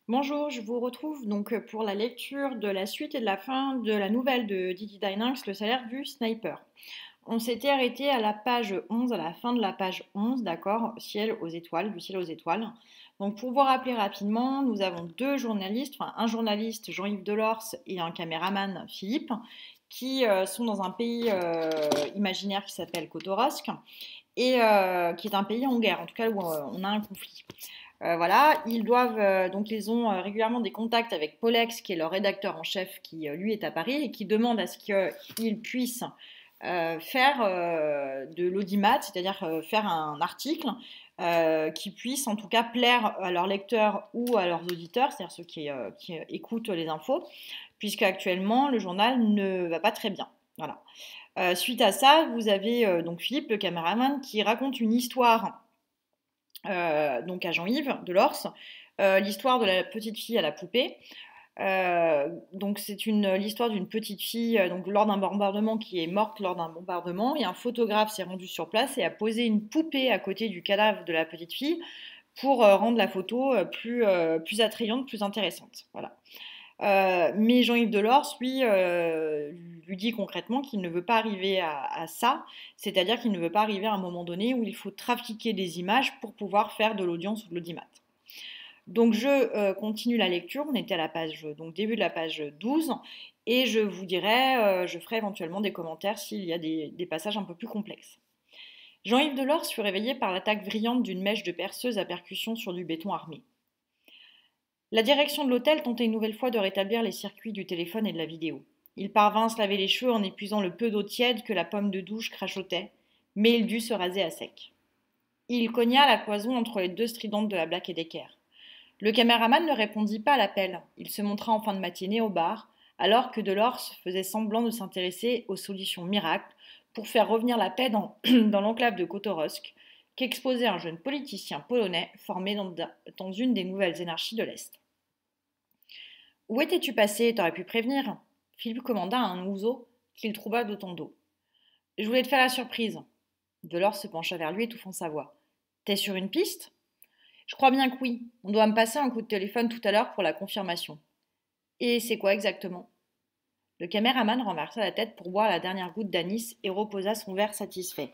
Bonjour, je vous retrouve donc pour la lecture de la suite et de la fin de la nouvelle de Didi Dynanx, Le salaire du sniper. On s'était arrêté à la page 11, à la fin de la page 11, d'accord, ciel aux étoiles, du ciel aux étoiles. Donc pour vous rappeler rapidement, nous avons deux journalistes, enfin un journaliste Jean-Yves Delors et un caméraman Philippe, qui sont dans un pays imaginaire qui s'appelle Kotorsk et qui est un pays en guerre, en tout cas où on a un conflit. Voilà, ils doivent donc ils ont régulièrement des contacts avec Polex, qui est leur rédacteur en chef, qui lui est à Paris et qui demande à ce qu'ils puissent faire de l'audimat, c'est-à-dire faire un article qui puisse en tout cas plaire à leurs lecteurs ou à leurs auditeurs, c'est-à-dire ceux qui écoutent les infos, puisque actuellement le journal ne va pas très bien. Voilà. Suite à ça, vous avez donc Philippe, le caméraman, qui raconte une histoire donc à Jean-Yves Delors, l'histoire de la petite fille à la poupée. Donc c'est l'histoire d'une petite fille donc lors d'un bombardement qui est morte lors d'un bombardement et un photographe s'est rendu sur place et a posé une poupée à côté du cadavre de la petite fille pour rendre la photo plus attrayante, plus intéressante. Voilà. Mais Jean-Yves Delors, lui dit concrètement qu'il ne veut pas arriver à ça, c'est-à-dire qu'il ne veut pas arriver à un moment donné où il faut trafiquer des images pour pouvoir faire de l'audience ou de l'audimat. Donc je continue la lecture, on était à la page, donc début de la page 12, et je vous dirai, je ferai éventuellement des commentaires s'il y a des passages un peu plus complexes. Jean-Yves Delors fut réveillé par l'attaque vrillante d'une mèche de perceuse à percussion sur du béton armé. La direction de l'hôtel tentait une nouvelle fois de rétablir les circuits du téléphone et de la vidéo. Il parvint à se laver les cheveux en épuisant le peu d'eau tiède que la pomme de douche crachotait, mais il dut se raser à sec. Il cogna la cloison entre les deux stridentes de la Black Decker. Le caméraman ne répondit pas à l'appel. Il se montra en fin de matinée au bar, alors que Delors faisait semblant de s'intéresser aux solutions miracles pour faire revenir la paix dans l'enclave de Kotorsk, qu'exposait un jeune politicien polonais formé dans une des nouvelles énarchies de l'Est. Où étais-tu passé? T'aurais pu prévenir. Philippe commanda à un ouzo qu'il trouva d'autant d'eau. Je voulais te faire la surprise. Delors se pencha vers lui, étouffant sa voix. T'es sur une piste? Je crois bien que oui. On doit me passer un coup de téléphone tout à l'heure pour la confirmation. Et c'est quoi exactement? Le caméraman renversa la tête pour boire la dernière goutte d'anis et reposa son verre satisfait.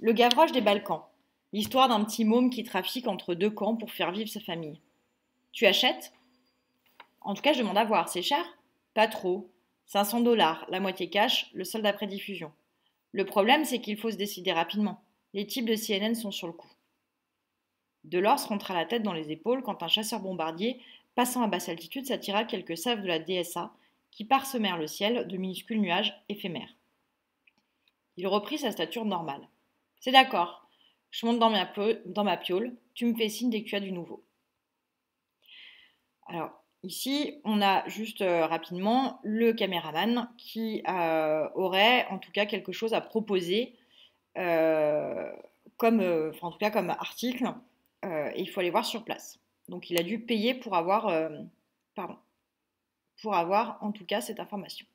Le Gavroche des Balkans. L'histoire d'un petit môme qui trafique entre deux camps pour faire vivre sa famille. Tu achètes? En tout cas, je demande à voir. C'est cher? Pas trop. 500 $, la moitié cash, le solde après diffusion. Le problème, c'est qu'il faut se décider rapidement. Les types de CNN sont sur le coup. Delors rentra la tête dans les épaules quand un chasseur bombardier, passant à basse altitude, s'attira quelques salves de la DSA qui parsemèrent le ciel de minuscules nuages éphémères. Il reprit sa stature normale. C'est d'accord. Je monte dans ma piole. Tu me fais signe dès que tu as du nouveau. Alors, ici, on a juste rapidement le caméraman qui aurait en tout cas quelque chose à proposer en tout cas comme article, et il faut aller voir sur place. Donc il a dû payer pour avoir en tout cas cette information.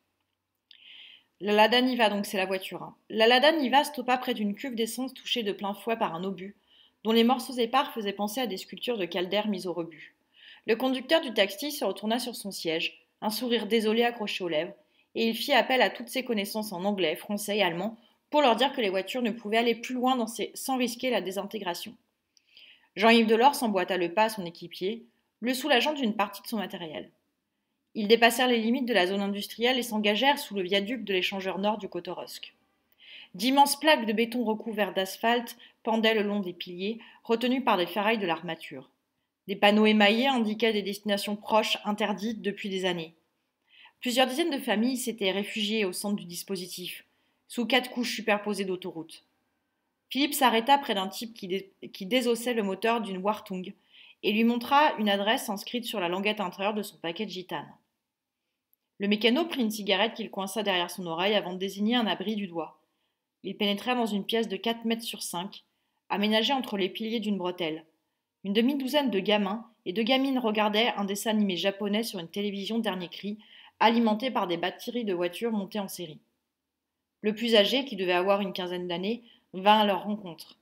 La Lada Niva, donc c'est la voiture. Hein. La Lada Niva stoppa près d'une cuve d'essence touchée de plein fouet par un obus, dont les morceaux épars faisaient penser à des sculptures de caldaire mises au rebut. Le conducteur du taxi se retourna sur son siège, un sourire désolé accroché aux lèvres, et il fit appel à toutes ses connaissances en anglais, français et allemand pour leur dire que les voitures ne pouvaient aller plus loin sans risquer la désintégration. Jean-Yves Delors s'emboîta le pas à son équipier, le soulageant d'une partie de son matériel. Ils dépassèrent les limites de la zone industrielle et s'engagèrent sous le viaduc de l'échangeur nord du Kotorsk. D'immenses plaques de béton recouvertes d'asphalte pendaient le long des piliers, retenus par des ferrailles de l'armature. Des panneaux émaillés indiquaient des destinations proches interdites depuis des années. Plusieurs dizaines de familles s'étaient réfugiées au centre du dispositif, sous 4 couches superposées d'autoroute. Philippe s'arrêta près d'un type qui désossait le moteur d'une Wartung et lui montra une adresse inscrite sur la languette intérieure de son paquet de gitane. Le mécano prit une cigarette qu'il coinça derrière son oreille avant de désigner un abri du doigt. Il pénétra dans une pièce de 4 mètres sur 5, aménagée entre les piliers d'une bretelle. Une demi-douzaine de gamins et de gamines regardaient un dessin animé japonais sur une télévision dernier cri, alimentée par des batteries de voitures montées en série. Le plus âgé, qui devait avoir une quinzaine d'années, vint à leur rencontre.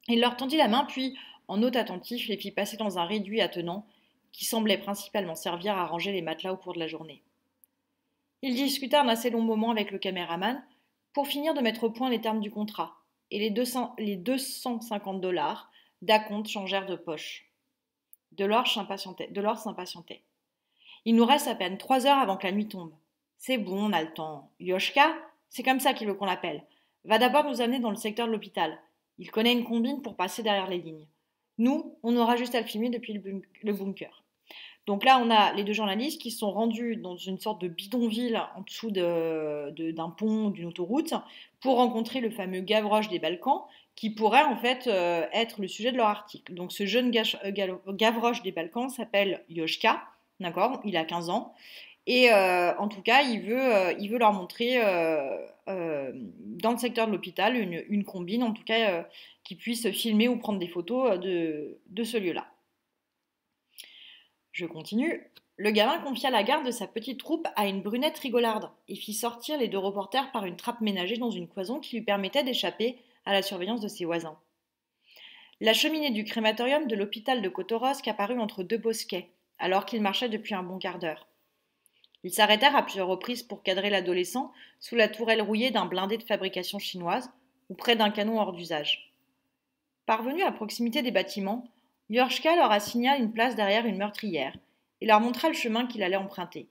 Il leur tendit la main, puis, en hôte attentif, les fit passer dans un réduit attenant qui semblait principalement servir à ranger les matelas au cours de la journée. Il discuta un assez long moment avec le caméraman pour finir de mettre au point les termes du contrat, et les 250 $ d'acompte changèrent de poche. Delors s'impatientait. Il nous reste à peine 3 heures avant que la nuit tombe. C'est bon, on a le temps. Yoshka, c'est comme ça qu'il veut qu'on l'appelle, va d'abord nous amener dans le secteur de l'hôpital. Il connaît une combine pour passer derrière les lignes. Nous, on aura juste à le filmer depuis le bunker. Donc là, on a les deux journalistes qui sont rendus dans une sorte de bidonville en dessous d'un pont ou d'une autoroute pour rencontrer le fameux Gavroche des Balkans qui pourrait en fait être le sujet de leur article. Donc ce jeune Gavroche des Balkans s'appelle Yoshka, d'accord, il a 15 ans. Et en tout cas, il veut leur montrer dans le secteur de l'hôpital une combine, en tout cas, qui puisse filmer ou prendre des photos de ce lieu-là. Je continue. Le gamin confia la garde de sa petite troupe à une brunette rigolarde et fit sortir les deux reporters par une trappe ménagée dans une cloison qui lui permettait d'échapper à la surveillance de ses voisins. La cheminée du crématorium de l'hôpital de Kotorowsk apparut entre deux bosquets, alors qu'ils marchaient depuis un bon quart d'heure. Ils s'arrêtèrent à plusieurs reprises pour cadrer l'adolescent sous la tourelle rouillée d'un blindé de fabrication chinoise ou près d'un canon hors d'usage. Parvenu à proximité des bâtiments, Yoshka leur assigna une place derrière une meurtrière et leur montra le chemin qu'il allait emprunter.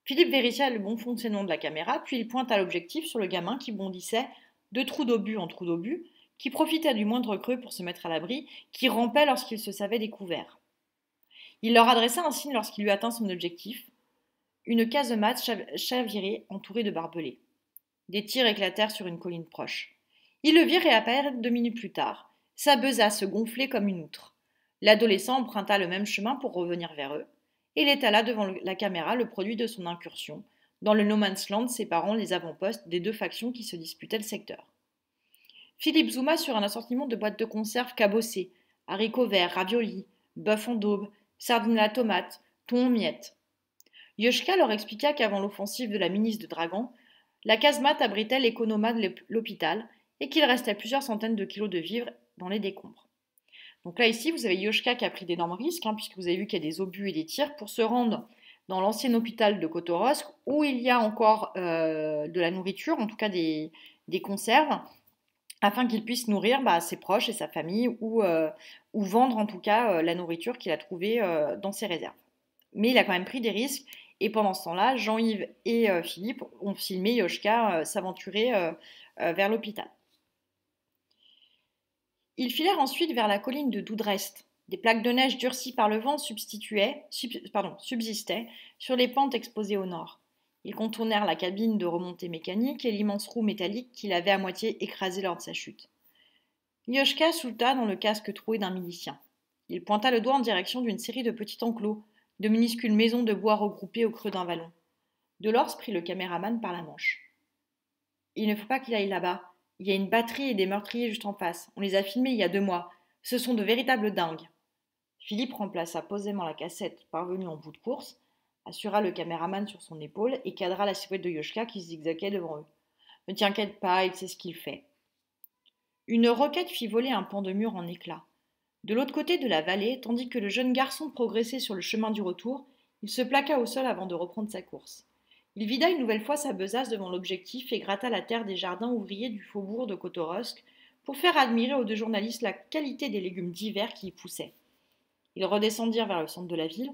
Philippe vérifia le bon fonctionnement de la caméra, puis il pointa l'objectif sur le gamin qui bondissait de trou d'obus en trou d'obus, qui profitait du moindre creux pour se mettre à l'abri, qui rampait lorsqu'il se savait découvert. Il leur adressa un signe lorsqu'il eut atteint son objectif, une casemate chavirée entourée de barbelés. Des tirs éclatèrent sur une colline proche. Ils le virent réapparaître 2 minutes plus tard, sa besace gonflée comme une outre. L'adolescent emprunta le même chemin pour revenir vers eux, et il étala devant la caméra le produit de son incursion, dans le no man's land séparant les avant-postes des deux factions qui se disputaient le secteur. Philippe zooma sur un assortiment de boîtes de conserve cabossées, haricots verts, raviolis, bœuf en daube, sardines à la tomate, thon en miettes. Yoshka leur expliqua qu'avant l'offensive de la ministre de Dragan, la casemate abritait l'économa de l'hôpital et qu'il restait plusieurs centaines de kilos de vivres dans les décombres. Donc là, ici, vous avez Yoshka qui a pris d'énormes risques, puisque vous avez vu qu'il y a des obus et des tirs, pour se rendre dans l'ancien hôpital de Kotorowsk, où il y a encore de la nourriture, en tout cas des conserves, afin qu'il puisse nourrir ses proches et sa famille, ou vendre en tout cas la nourriture qu'il a trouvée dans ses réserves. Mais il a quand même pris des risques, et pendant ce temps-là, Jean-Yves et Philippe ont filmé Yoshka s'aventurer vers l'hôpital. Ils filèrent ensuite vers la colline de Doudrest. Des plaques de neige durcies par le vent subsistaient sur les pentes exposées au nord. Ils contournèrent la cabine de remontée mécanique et l'immense roue métallique qu'il avait à moitié écrasée lors de sa chute. Yoshka sauta dans le casque troué d'un milicien. Il pointa le doigt en direction d'une série de petits enclos, de minuscules maisons de bois regroupées au creux d'un vallon. Delors prit le caméraman par la manche. « Il ne faut pas qu'il aille là-bas. Il y a une batterie et des meurtriers juste en face. On les a filmés il y a 2 mois. Ce sont de véritables dingues. » Philippe remplaça posément la cassette parvenue en bout de course, assura le caméraman sur son épaule et cadra la silhouette de Yoshka qui zigzaguait devant eux. « Ne t'inquiète pas, il sait ce qu'il fait. » Une roquette fit voler un pan de mur en éclats. De l'autre côté de la vallée, tandis que le jeune garçon progressait sur le chemin du retour, il se plaqua au sol avant de reprendre sa course. Il vida une nouvelle fois sa besace devant l'objectif et gratta la terre des jardins ouvriers du faubourg de Kotorowsk pour faire admirer aux deux journalistes la qualité des légumes divers qui y poussaient. Ils redescendirent vers le centre de la ville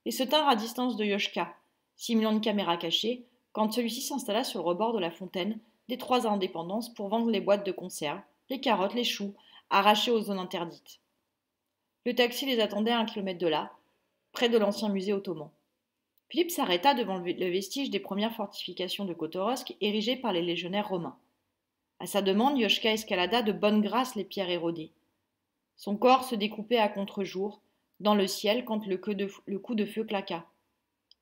et se tinrent à distance de Yoshka, simulant une caméra cachée, quand celui-ci s'installa sur le rebord de la fontaine des 3 indépendances pour vendre les boîtes de conserve, les carottes, les choux, arrachés aux zones interdites. Le taxi les attendait à 1 kilomètre de là, près de l'ancien musée ottoman. Philippe s'arrêta devant le vestige des premières fortifications de Kotorowsk érigées par les légionnaires romains. À sa demande, Yoshka escalada de bonne grâce les pierres érodées. Son corps se découpait à contre-jour, dans le ciel, quand le coup de feu claqua.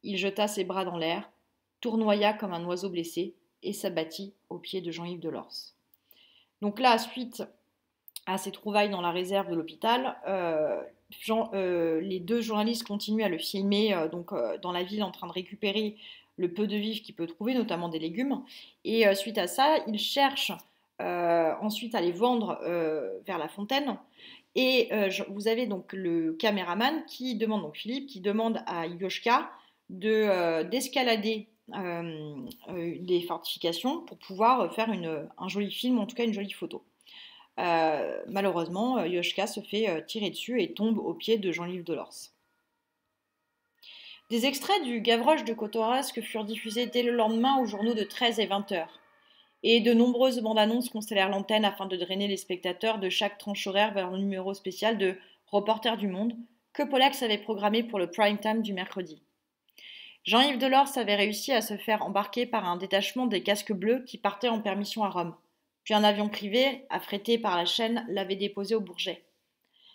Il jeta ses bras dans l'air, tournoya comme un oiseau blessé et s'abattit aux pieds de Jean-Yves Delors. Donc là, suite à ces trouvailles dans la réserve de l'hôpital, les deux journalistes continuent à le filmer dans la ville en train de récupérer le peu de vivres qu'il peut trouver, notamment des légumes. Et suite à ça, il cherche ensuite à les vendre vers la fontaine. Et vous avez donc le caméraman qui demande, donc Philippe, qui demande à Yoshka d'escalader les fortifications pour pouvoir faire un joli film, en tout cas une jolie photo. Malheureusement, Yoshka se fait tirer dessus et tombe aux pieds de Jean-Yves Delors. Des extraits du Gavroche de Cotoresque furent diffusés dès le lendemain aux journaux de 13 et 20 heures. Et de nombreuses bandes annonces constellèrent l'antenne afin de drainer les spectateurs de chaque tranche horaire vers le numéro spécial de Reporters du Monde que Pollax avait programmé pour le prime time du mercredi. Jean-Yves Delors avait réussi à se faire embarquer par un détachement des casques bleus qui partait en permission à Rome. Puis un avion privé, affrété par la chaîne, l'avait déposé au Bourget.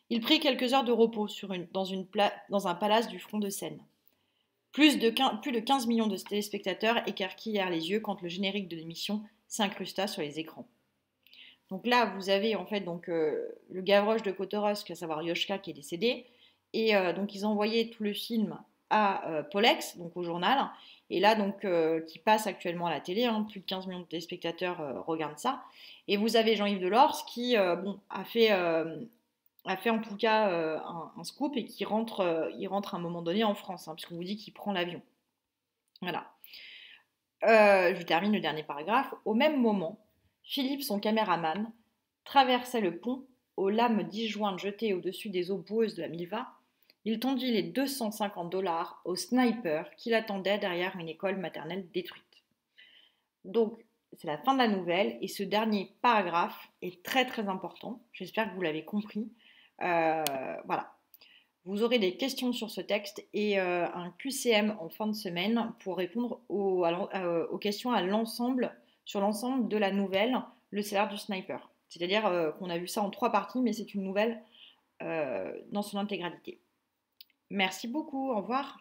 Il prit quelques heures de repos dans un palace du front de Seine. Plus de 15 millions de téléspectateurs écarquillèrent les yeux quand le générique de l'émission s'incrusta sur les écrans. Donc là, vous avez en fait le Gavroche de Kotorowsk, à savoir Yoshka, qui est décédé. Et donc ils envoyaient tout le film à Polex, donc au journal. Et là, donc, qui passe actuellement à la télé, hein, plus de 15 millions de téléspectateurs regardent ça. Et vous avez Jean-Yves Delors qui a fait en tout cas un scoop et il rentre à un moment donné en France, hein, puisqu'on vous dit qu'il prend l'avion. Voilà. Je termine le dernier paragraphe. Au même moment, Philippe, son caméraman, traversait le pont aux lames disjointes jetées au-dessus des eaux boueuses de la Milva. Il tendit les $250 au sniper qui l'attendait derrière une école maternelle détruite. Donc, c'est la fin de la nouvelle et ce dernier paragraphe est très très important. J'espère que vous l'avez compris. Voilà. Vous aurez des questions sur ce texte et un QCM en fin de semaine pour répondre aux questions sur l'ensemble de la nouvelle, le salaire du sniper. C'est-à-dire qu'on a vu ça en 3 parties, mais c'est une nouvelle dans son intégralité. Merci beaucoup, au revoir.